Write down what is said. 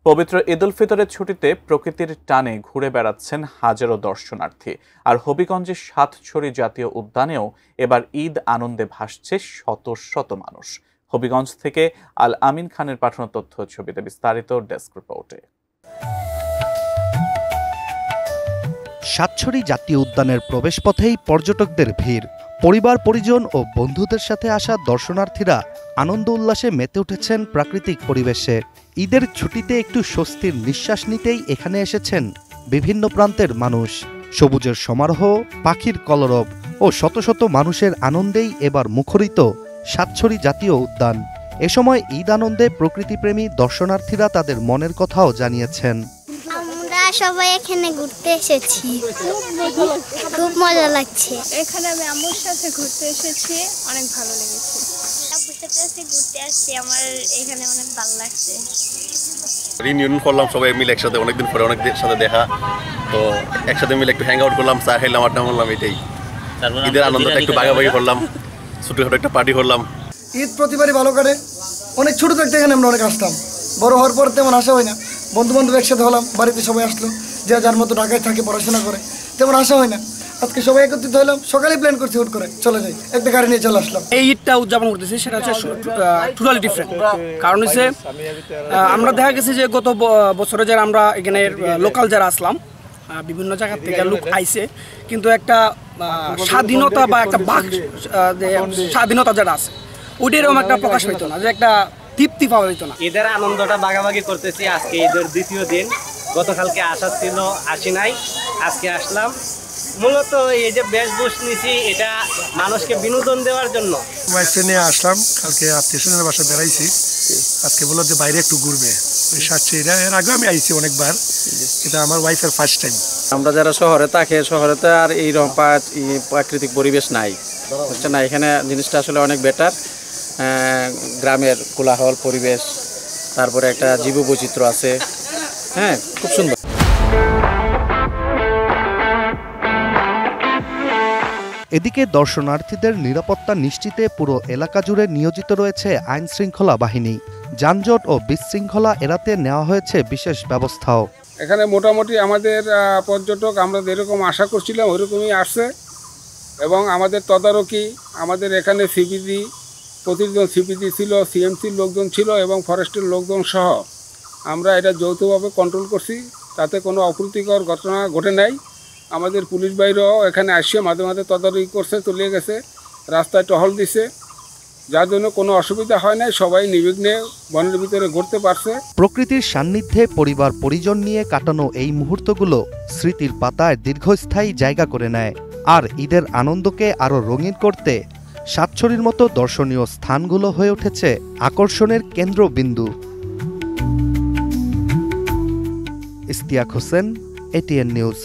পবিত্র ঈদ উল ফিতরের ছুটিতে প্রকৃতির টানে ঘুরে বেড়াচ্ছেন হাজারো দর্শনার্থী। আর হবিগঞ্জের সাতছড়ি জাতীয় উদ্যানেও এবার ঈদ আনন্দে ভাসছে শত শত মানুষ। হবিগঞ্জ থেকে আল আমিন খানের পাঠানো তথ্য ছবিতে বিস্তারিত ডেস্ক রিপোর্টে। সাতছড়ি জাতীয় উদ্যানের প্রবেশপথেই পর্যটকদের ভিড়। পরিবার পরিজন ও বন্ধুদের সাথে আসা দর্শনার্থীরা আনন্দ উল্লাসে মেতে উঠেছেন প্রাকৃতিক পরিবেশে। ঈদের ছুটিতে একটু স্বস্তির নিঃশ্বাস নিতেই এখানে এসেছেন বিভিন্ন প্রান্তের মানুষ। সবুজের সমারোহ, পাখির কলরব ও শত শত মানুষের আনন্দেই এবার মুখরিত সাতছড়ি জাতীয় উদ্যান। এ সময় ঈদ আনন্দে প্রকৃতিপ্রেমী দর্শনার্থীরা তাদের মনের কথাও জানিয়েছেন। সবাই এখানে ঘুরতে এসেছি, খুব মজা লাগছে। এখানে আমি আম্মুর সাথে ঘুরতে এসেছি, অনেক ভালো লেগেছে। আব্বুর সাথে ঘুরতে আসছি, আমার এখানে অনেক ভালো লাগছে। রিউনিয়ন করলাম সবাই মিলে একসাথে, অনেকদিন পরে অনেকদের সাথে দেখা, তো একসাথে মিলে একটু হ্যাং আউট করলাম, চা খাইলাম, আড্ডা মারলাম। এটাই ঈদের আনন্দটা একটু ভাগাভাগি করলাম, ছোটখাটো একটা পার্টি করলাম। ঈদ প্রতিবারই ভালো কাটে। অনেক ছোট থাকতে এখানে আমরা অনেক আসতাম, বড় হওয়ার পর তেমন আসা হয় না। বন্ধু বান্ধব একসাথে হলাম, বাড়িতে সবাই আসলো, যে যার মতো ঢাকায় থাকে পড়াশোনা করে, তেমন আসা হয় না। আজকে সবাই একত্রিত হলাম, সকালে প্ল্যান করছি হুট করে চলে যাই, একটা গাড়ি নিয়ে চলে আসলাম। এই ঈদটা উদযাপন করতেছি সেটা হচ্ছে টোটালি ডিফারেন্ট। কারণ হচ্ছে আমরা দেখা গেছে যে গত বছরে যারা আমরা এখানে লোকাল যারা আসলাম, বিভিন্ন জায়গা থেকে লোক আইছে, কিন্তু একটা স্বাধীনতা বা একটা বাক স্বাধীনতা যারা আছে ওইটা এরকম একটা প্রকাশ হইতো না, যে একটা তৃপ্তি পাওয়া যেত না। ঈদের আনন্দটা ভাগাভাগি করতেছি। আজকে ঈদের দ্বিতীয় দিন, গতকালকে আসার ছিল, আসি নাই, আজকে আসলাম। মূলত এই যে বেশভূষ নিছি, এটা মানুষকে বিনোদন দেওয়ার জন্য। ওয়াইফে নিয়ে আসলাম, কালকে আত্মীয়স্বজনের বাসা বেড়াইছি, আজকে বললো যে বাইরে একটু ঘুরবে। ওই সাতছড়িটা এর আগে আমি আইছি অনেকবার, এটা আমার ওয়াইফের ফার্স্ট টাইম। আমরা যারা শহরে থাকি, শহরেতে আর এইরকম প্রাকৃতিক পরিবেশ নাই, হচ্ছে না। এখানে জিনিসটা আসলে অনেক বেটার। গ্রামের কোলাহল পরিবেশ, তারপরে একটা জীববৈচিত্র্য আছে, হ্যাঁ, খুব সুন্দর। এদিকে দর্শনার্থীদের নিরাপত্তা নিশ্চিতে পুরো এলাকা জুড়ে নিয়োজিত রয়েছে আইন শৃঙ্খলা বাহিনী। যানজট ও বিশৃঙ্খলা এড়াতে নেওয়া হয়েছে বিশেষ ব্যবস্থাও। এখানে মোটামুটি আমাদের পর্যটক আমরা যেরকম আশা করছিলাম ওইরকমই আসছে, এবং আমাদের তদারকি, আমাদের এখানে সিপিডি, প্রতিদিন সিপিডি ছিল, সিএমসির লোকজন ছিল এবং ফরেস্টের লোকজন সহ আমরা এটা যৌথভাবে কন্ট্রোল করছি, তাতে কোনো অপ্রীতিকর ঘটনা ঘটে নাই। আমাদের পুলিশ বাহিনীও এখানে আসছে, মাঝে মাঝে তদারকি করছে, চলে গেছে, রাস্তায় টহল দিছে, যার জন্য কোনো অসুবিধা হয় নাই, সবাই নির্বিঘ্নে বনের ভিতরে ঘুরতে পারছে। প্রকৃতির সান্নিধ্যে পরিবার পরিজন নিয়ে কাটানো এই মুহূর্তগুলো স্মৃতির পাতায় দীর্ঘস্থায়ী জায়গা করে নেয়। আর ঈদের আনন্দকে আরও রঙিন করতে সাতছড়ির মতো দর্শনীয় স্থানগুলো হয়ে উঠেছে আকর্ষণের কেন্দ্রবিন্দু। Ishtiaq Hossain, ATN news.